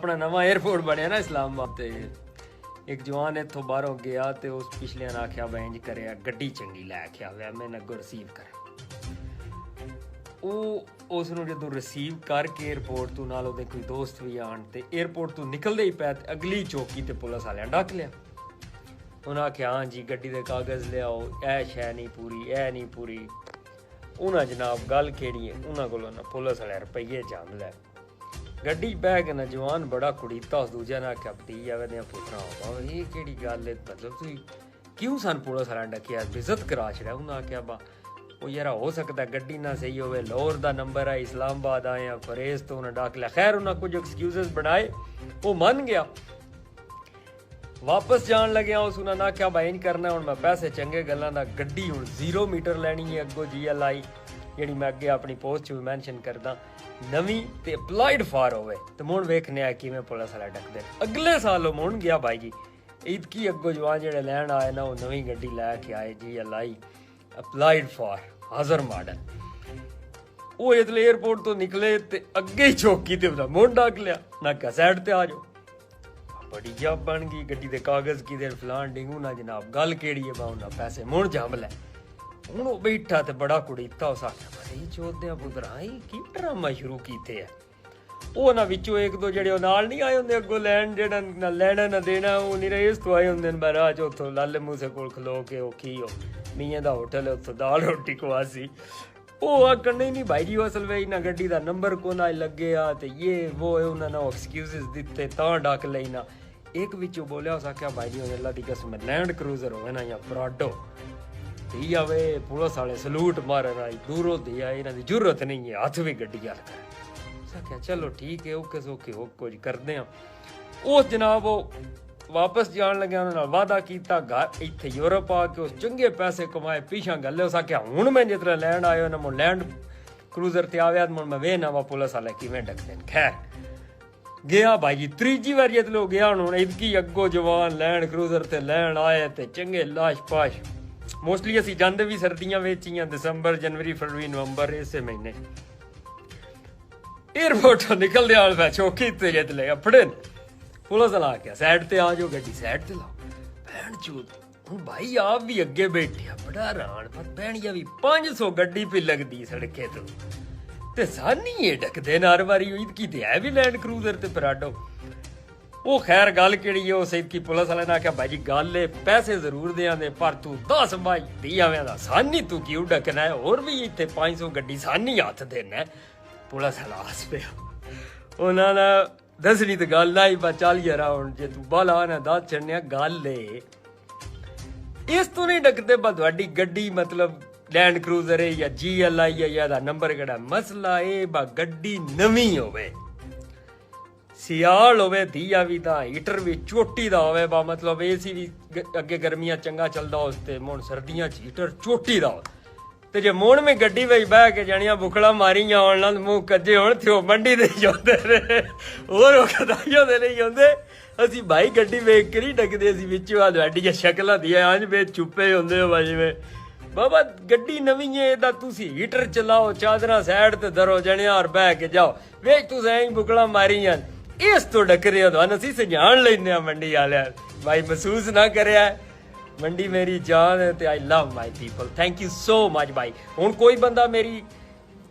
अपना नवा एयरपोर्ट बनया ना इस्लामाबाद ते एक जवान इत्थों बाहरों गया ते उस पिछले ने आख्या वा इंज करे गड्डी चंगी लै के आवे मैंने अगों रिसीव कर उसनों जो रिसीव करके एयरपोर्ट तो नाल ओदे कोई दोस्त भी आन ते एयरपोर्ट तो निकलदे ही पै अगली चौकी ते पुलिस वाले डक लिया। उन्हें आख्या हाँ जी गड्डी दे कागज़ लियाओ ऐ शै नहीं पूरी ऐ नहीं पूरी। उन्हें जनाब गल केड़ी है उन्होंने कोलों ना पुलिस वाले रुपये जम लै गड्डी बह के ना जवान बड़ा कुड़ीता उस दूजे ने आख्या भतीजा वे पुत्रा बाबा ये केड़ी गल है मतलब तुम क्यों सन पुलिस वाले डकिया बेइज्जत करा छड़ा। उन्हें आख्या बा वो यार हो सकता गड्डी ना सही होवे लाहौर का नंबर है इस्लामाबाद आए हैं फरेज तो उन्हें डक लिया। खैर उन्हें कुछ एक्सक्यूजेस बनाए वो मन गया वापस जान लगे उस उन्होंने आख्या भाई इंज करना हूँ मैं पैसे चंगे गल्लां दा गड्डी हूँ 0 मीटर लैनी है अगो GLI जी मैं अगे अपनी पोस्ट भी मैंशन करदा नवी ते अपलाइड फॉर होवे तो मुण वेखने आ कि पुलिस वाला डकदे अगले साल मुण गया भाई जी ईद की अगो जवान जेड़े लैन आए ना वो नवी गड्डी लैके आए GLI अपलाइड फॉर हाजर मॉडल। वो इतले एयरपोर्ट तो निकले ते अगे ही चौकी ते मुण डक लिया ना क्या साइड ते आ जाओ बड़ी जब बन गई गड्डी दे कागज़ की देर फलान डिंगू ना जनाब गल केड़ी है बाउंडा पैसे मुण जम लै हूँ वो बैठा तो बड़ा कुड़ीता उस आख्या बड़े चौदह पुत्रा की ड्रामा शुरू किए है। वो ना विचों एक दो जेड़े नाल नहीं आए होंगे अगों लैन जेड़ा ना लैना ना देना वो नहीं रहे इस तो आए होंगे महाराज उतों लाले मूसे कोल खलो के औखी हो मियाँ का होटल है उतों दाल रोटी खवासी वो आखन नहीं भाई जी असल में इन्हें गड्डी का नंबर को ना लगे आ तो ये वो है उन्होंने एक्सक्यूजेस दिते तां डक लेना। एक विचों बोलिया उस आख्या भाई जी अल्लाह की कसम लैंड क्रूजर हो ना या प्राडो दी आवे पुलिस वाले सलूट मारन आई दूरों दी आए इन्हों की जरूरत नहीं है हथ भी गड्डी हल कर आख्या चलो ठीक है ओके सोके हो कुछ करते हैं। उस जनाब वो वापस जान लगे उन्होंने वादा किया घर इतने यूरोप आके उस चंगे पैसे कमाए पीछा गले उस आख्या हूँ मैं जितना लैंड आयो ना मुझे लैंड क्रूजर ते आया मुझे मैं वे ना वा पुलिस वाले किवें डकदे खैर गया भाई जी त्रीजी बारी इतलो गया हूँ इतकी अगो जवान लैंड क्रूजर ते लैंड आए ते चंगे लाश पाश मोस्टली असी जाते भी सर्दियां विच ही दिसंबर जनवरी फरवरी नवंबर इस महीने एयरपोर्ट निकलदे आल मैं चौकी ते जितले अपने पुलिस वाला आ गया साइड ते आ जाओ गड्डी साइड ते लाओ भैन चूत हूँ भाई आप भी अगे बैठे बड़ा हैरान पर भैनिया भी 500 गड्डी पे लगती सड़के तो ते सानी ये डकदे हर बारी ईद की है भी लैंड क्रूजर ते पराडो। वो खैर गल केड़ी है उस ईद की पुलिस वाले ने आख्या भाई जी गल है पैसे जरूर देंगे पर तू 10 भाई दियावें दा सानी तू क्यों डकना है और भी इतने 500 गड्डी सानी हथ देना है। पुलिस वाला हस पे उन्होंने दसनी तो गल आई बा चल यार हुण जे तू बाला ना दस छड़ने गल है इस तो नहीं डकते बा तुहाडी गड्डी मतलब लैंड क्रूजर है या GLI है या नंबर केड़ा मसला है बा गड्डी नवी होवे सियाल होवे धीया भी दा हीटर भी चोटी दा होवे बा मतलब AC भी अगे गर्मियां चंगा चलदा उसते मुण सर्दियां च हीटर चोटी दा ते जे मुण में गड्डी विच बह के जानियां बुखड़ा मारियां होण नाल मूंह कज्जे होण थियो मंडी दे जांदे ने और वो कदाइयों दे नहीं आंदे असी भाई गड्डी वेख के नहीं डकदे असी विचों आ तुहाडी शक्लां दी अंज वे चुप्पे हुंदे हो भाई में बाबा गड्डी नवी है दा तुसी हीटर चलाओ चादरा साइड ते धरो जने और बह के जाओ वेच तुस ऐ बुकड़ा मारियां इस तो डक रहे हो असी सजान लेने मंडी वाले भाई महसूस ना करया मंडी मेरी जान है ते I love my people thank you so much भाई। हुण कोई बंदा मेरी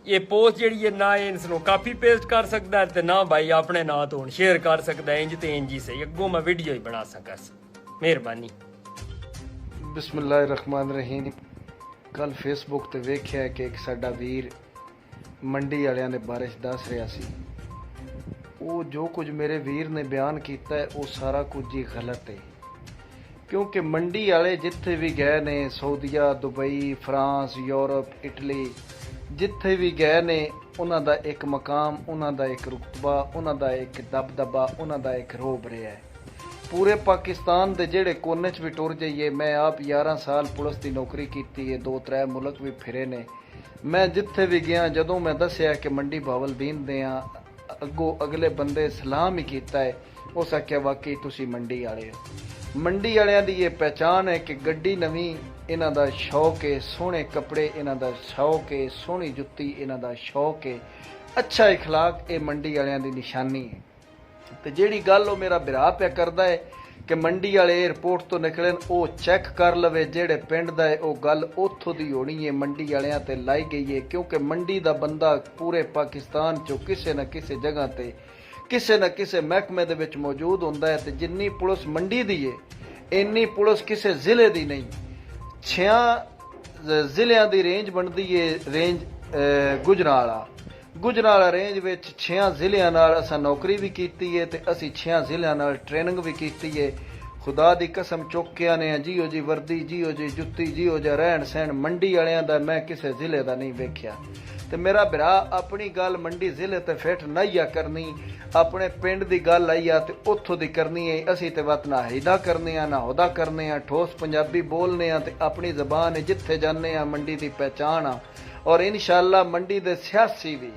ये पोस्ट जी है ना इसनों कापी पेस्ट कर सकता है ना भाई अपने ना तो हुण शेयर कर सकता है इंज ते इंज ही सही अगों मैं वीडियो ही बना सका मेहरबानी। बिस्मिल्लाहिर्रहमानिर्रहीम कल फेसबुक ते वेख्या कि एक साडा वीर मंडी वालियां दे बारे च दस रहा सी वो जो कुछ मेरे वीर ने बयान किया है वो सारा कुछ ही गलत है क्योंकि मंडी वाले जिथे भी गए ने सऊदीया दुबई फ्रांस यूरोप इटली जिथे भी गए ने उन्हां दा एक मकाम उन्हां दा एक रुतबा उन्हां दा एक दबदबा उन्हां दा एक रोब रहा है। पूरे पाकिस्तान दे जेड़े कोने च भी टुर जाइए मैं आप 11 साल पुलिस की नौकरी की है 2-3 मुल्क भी फिरे ने मैं जिथे भी गया जदों मैं दसिया कि मंडी बावलदीन दे अगों अगले बंदे सलाम ही किया है उस आख्या वाकई तुसी मंडी वाले हो। मंडी वालियां दी ये पहचान है कि गड्डी नवी इन्हां दा शौक है सोहने कपड़े इन्हां दा शौक है सोहनी जुत्ती इन्हां दा शौक है अच्छा इखलाक ये मंडी वालियां दी निशानी है। ਤੇ ਜਿਹੜੀ ਗੱਲ ਉਹ ਮੇਰਾ ਭਰਾ ਪਿਆ ਕਰਦਾ ਹੈ ਕਿ ਮੰਡੀ ਵਾਲੇ 에ਅਰਪੋਰਟ ਤੋਂ ਨਿਕਲਣ, ਉਹ ਚੈੱਕ ਕਰ ਲਵੇ ਜਿਹੜੇ ਪਿੰਡ ਦਾ ਹੈ, ਉਹ ਗੱਲ ਉੱਥੋਂ ਦੀ ਹੋਣੀ ਹੈ, ਮੰਡੀ ਵਾਲਿਆਂ ਤੇ ਲਾਈ ਗਈ ਹੈ। ਕਿਉਂਕਿ ਮੰਡੀ ਦਾ ਬੰਦਾ ਪੂਰੇ ਪਾਕਿਸਤਾਨ 'ਚੋਂ ਕਿਸੇ ਨਾ ਕਿਸੇ ਜਗ੍ਹਾ ਤੇ ਕਿਸੇ ਨਾ ਕਿਸੇ ਮਹਿਕਮੇ ਦੇ ਵਿੱਚ ਮੌਜੂਦ ਹੁੰਦਾ ਹੈ। ਤੇ ਜਿੰਨੀ ਪੁਲਿਸ ਮੰਡੀ ਦੀ ਹੈ ਇੰਨੀ ਪੁਲਿਸ ਕਿਸੇ ਜ਼ਿਲ੍ਹੇ ਦੀ ਨਹੀਂ। 6 ਜ਼ਿਲ੍ਹਿਆਂ ਦੀ ਰੇਂਜ ਬਣਦੀ ਹੈ, ਰੇਂਜ ਗੁਜਰਾਂਵਾਲਾ ਰੇਂਜ ਵਿੱਚ 6 ਜ਼ਿਲ੍ਹਿਆਂ ਨਾਲ ਅਸਾਂ ਨੌਕਰੀ ਵੀ ਕੀਤੀ ਹੈ ਤੇ ਅਸੀਂ 6 ਜ਼ਿਲ੍ਹਿਆਂ ਨਾਲ ਟ੍ਰੇਨਿੰਗ ਵੀ ਕੀਤੀ ਹੈ। ਖੁਦਾ ਦੀ ਕਸਮ ਚੁੱਕ ਕੇ ਆਨੇ ਆ, ਜਿਹੋ ਜੀ ਵਰਦੀ, ਜਿਹੋ ਜੀ ਜੁੱਤੀ, ਜਿਹੋ ਜਿਹਾ ਰਹਿਣ ਸਹਿਣ ਮੰਡੀ ਵਾਲਿਆਂ ਦਾ ਮੈਂ ਕਿਸੇ ਜ਼ਿਲ੍ਹੇ ਦਾ ਨਹੀਂ ਵੇਖਿਆ। ਤੇ ਮੇਰਾ ਭਰਾ ਆਪਣੀ ਗੱਲ ਮੰਡੀ ਜ਼ਿਲ੍ਹੇ ਤੇ ਫਿੱਟ ਨਹੀਂ ਆ ਕਰਨੀ, ਆਪਣੇ ਪਿੰਡ ਦੀ ਗੱਲ ਆਈ ਆ ਤੇ ਉੱਥੋਂ ਦੀ ਕਰਨੀ ਹੈ। ਅਸੀਂ ਤੇ ਵਤ ਨਾ ਹਿਦਾ ਕਰਨੇ ਆ ਨਾ ਉਹਦਾ ਕਰਨੇ ਆ, ਠੋਸ ਪੰਜਾਬੀ ਬੋਲਨੇ ਆ ਤੇ ਆਪਣੀ ਜ਼ਬਾਨ ਜਿੱਥੇ ਜਾਂਦੇ ਆ ਮੰਡੀ ਦੀ ਪਹਿਚਾਣ ਆ। ਔਰ ਇਨਸ਼ਾਅੱਲਾ ਮੰਡੀ ਦੇ ਸਿਆਸੀ ਵੀ,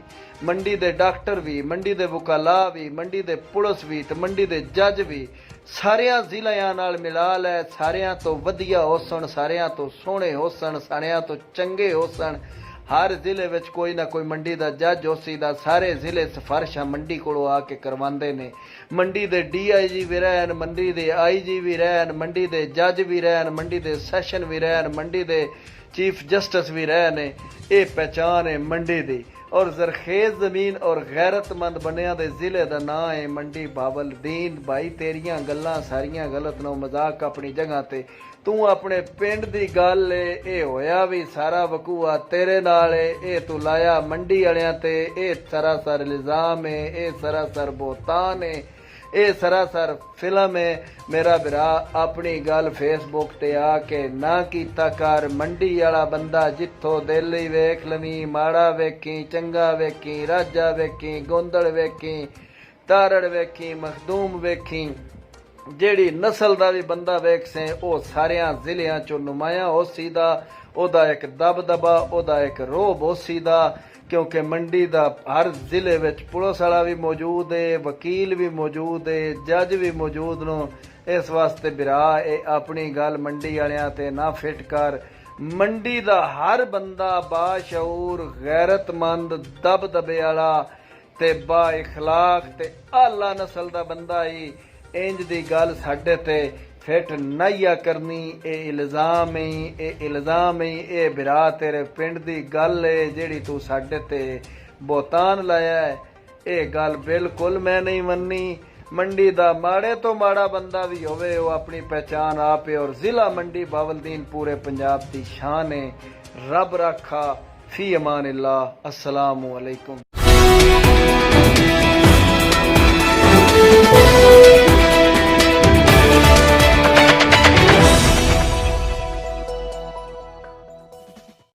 ਮੰਡੀ ਦੇ ਡਾਕਟਰ ਵੀ, ਮੰਡੀ ਦੇ ਵਕਾਲਾ ਵੀ, ਮੰਡੀ ਦੇ ਪੁਲਿਸ ਵੀ ਤੇ ਮੰਡੀ ਦੇ ਜੱਜ ਵੀ ਸਾਰਿਆਂ ਜ਼ਿਲ੍ਹਿਆਂ ਨਾਲ ਮਿਲਾ ਲੈ, ਸਾਰਿਆਂ ਤੋਂ ਵਧੀਆ ਹੋਸਣ, ਸਾਰਿਆਂ ਤੋਂ ਸੋਹਣੇ ਹੋਸਣ, ਸਾਰਿਆਂ ਤੋਂ ਚੰਗੇ ਹੋਸਣ। ਹਰ ਜ਼ਿਲ੍ਹੇ ਵਿੱਚ ਕੋਈ ਨਾ ਕੋਈ ਮੰਡੀ ਦਾ ਜੱਜ ਹੋਸੀ ਦਾ, ਸਾਰੇ ਜ਼ਿਲ੍ਹੇ ਸਿਫਾਰਿਸ਼ਾਂ ਮੰਡੀ ਕੋਲੋਂ ਆ ਕੇ ਕਰਵਾਉਂਦੇ ਨੇ। ਮੰਡੀ ਦੇ DIG ਵੀ ਰਹਿਣ, ਮੰਡੀ ਦੇ IG ਵੀ ਰਹਿਣ, ਮੰਡੀ ਦੇ ਜੱਜ ਵੀ ਰਹਿਣ, ਮੰਡੀ ਦੇ ਸੈਸ਼ਨ ਵੀ ਰਹਿਣ, ਮੰਡੀ ਦੇ ਚੀਫ ਜਸਟਿਸ ਵੀ ਰਹੇ ਨੇ। ਇਹ ਪਹਿਚਾਨ ਹੈ ਮੰਡੀ ਦੀ। ਔਰ ਜ਼ਰਖੇਜ਼ ਜ਼ਮੀਨ ਔਰ ਗੈਰਤਮੰਦ ਬੰਦਿਆਂ ਦੇ ਜ਼ਿਲ੍ਹੇ ਦਾ ਨਾਂ ਹੈ ਮੰਡੀ ਬਾਵਲਦੀਨ। ਭਾਈ ਤੇਰੀਆਂ ਗੱਲਾਂ ਸਾਰੀਆਂ ਗਲਤ ਨੋ, ਮਜ਼ਾਕ ਆਪਣੀ ਜਗ੍ਹਾ ਤੇ। ਤੂੰ ਆਪਣੇ ਪਿੰਡ ਦੀ ਗੱਲ ਏ, ਇਹ ਹੋਇਆ ਵੀ ਸਾਰਾ ਵਕੂਆ ਤੇਰੇ ਨਾਲ ਏ, ਇਹ ਤੂੰ ਲਾਇਆ ਮੰਡੀ ਵਾਲਿਆਂ ਤੇ। ਇਹ ਸਰਾਸਰ ਇਲਜ਼ਾਮ ਹੈ, ਇਹ ਸਰਾਸਰ ਬੋਤਾਨ ਹੈ, ਇਹ ਸਰਾਸਰ ਫਿਲਮ ਹੈ। ਮੇਰਾ ਭਰਾ ਆਪਣੀ ਗੱਲ ਫੇਸਬੁੱਕ ਤੇ ਆ ਕੇ ਨਾ ਕੀਤਾ ਕਰ। ਮੰਡੀ ਵਾਲਾ ਬੰਦਾ ਜਿੱਥੋਂ ਦਿਲ ਹੀ ਵੇਖ ਲਵੀਂ, ਮਾੜਾ ਵੇਖੀ, ਚੰਗਾ ਵੇਖੀ, ਰਾਜਾ ਵੇਖੀ, ਗੋਂਦਲ ਵੇਖੀ, ਤਾਰੜ ਵੇਖੀ, ਮਖਦੂਮ ਵੇਖੀ, ਜਿਹੜੀ ਨਸਲ ਦਾ ਵੀ ਬੰਦਾ ਵੇਖ ਸੇ ਉਹ ਸਾਰਿਆਂ ਜ਼ਿਲ੍ਹਿਆਂ ਚੋਂ ਨੁਮਾਇਆ ਹੋਸੀ ਦਾ। ਉਹਦਾ ਇੱਕ ਦਬਦਬਾ, ਉਹਦਾ ਇੱਕ ਰੋਬ ਹੋਸੀ ਦਾ। ਕਿਉਂਕਿ ਮੰਡੀ ਦਾ ਹਰ ਜ਼ਿਲ੍ਹੇ ਵਿੱਚ ਪੁਲਿਸ ਵਾਲਾ ਵੀ ਮੌਜੂਦ ਹੈ, ਵਕੀਲ ਵੀ ਮੌਜੂਦ ਹੈ, ਜੱਜ ਵੀ ਮੌਜੂਦ ਨੂੰ। ਇਸ ਵਾਸਤੇ ਭਰਾ ਇਹ ਆਪਣੀ ਗੱਲ ਮੰਡੀ ਵਾਲਿਆਂ ਤੇ ਨਾ ਫਿੱਟ ਕਰ। ਮੰਡੀ ਦਾ ਹਰ ਬੰਦਾ ਬਾਸ਼ਊਰ, ਗੈਰਤਮੰਦ, ਦਬਦਬੇ ਵਾਲਾ ਤੇ ਬਾ ਇਖਲਾਕ ਤੇ ਆਲਾ ਨਸਲ ਦਾ ਬੰਦਾ ਹੀ। ਇੰਜ ਦੀ ਗੱਲ ਸਾਡੇ ਤੇ ਫਿੱਟ ਨਹੀਂ ਕਰਨੀ। ਇਹ ਇਲਜ਼ਾਮ ਹੈ, ਇਹ ਇਲਜ਼ਾਮ ਹੈ। ਇਹ ਭਰਾ ਤੇਰੇ ਪਿੰਡ ਦੀ ਗੱਲ ਹੈ ਜਿਹੜੀ ਤੂੰ ਸਾਡੇ ਤੇ ਬੋਤਾਨ ਲਾਇਆ ਹੈ। ਇਹ ਗੱਲ ਬਿਲਕੁਲ ਮੈਂ ਨਹੀਂ ਮੰਨੀ। ਮੰਡੀ ਦਾ ਮਾੜੇ ਤੋਂ ਮਾੜਾ ਬੰਦਾ ਵੀ ਹੋਵੇ, ਉਹ ਆਪਣੀ ਪਹਿਚਾਨ ਆਪੇ। ਔਰ ਜ਼ਿਲ੍ਹਾ ਮੰਡੀ ਬਾਵਲਦੀਨ ਪੂਰੇ ਪੰਜਾਬ ਦੀ ਸ਼ਾਨ ਹੈ। ਰੱਬ ਰਾਖਾ। ਫੀ ਅਮਾਨ ਅੱਲਾ। अस्सलामु अलैकुम।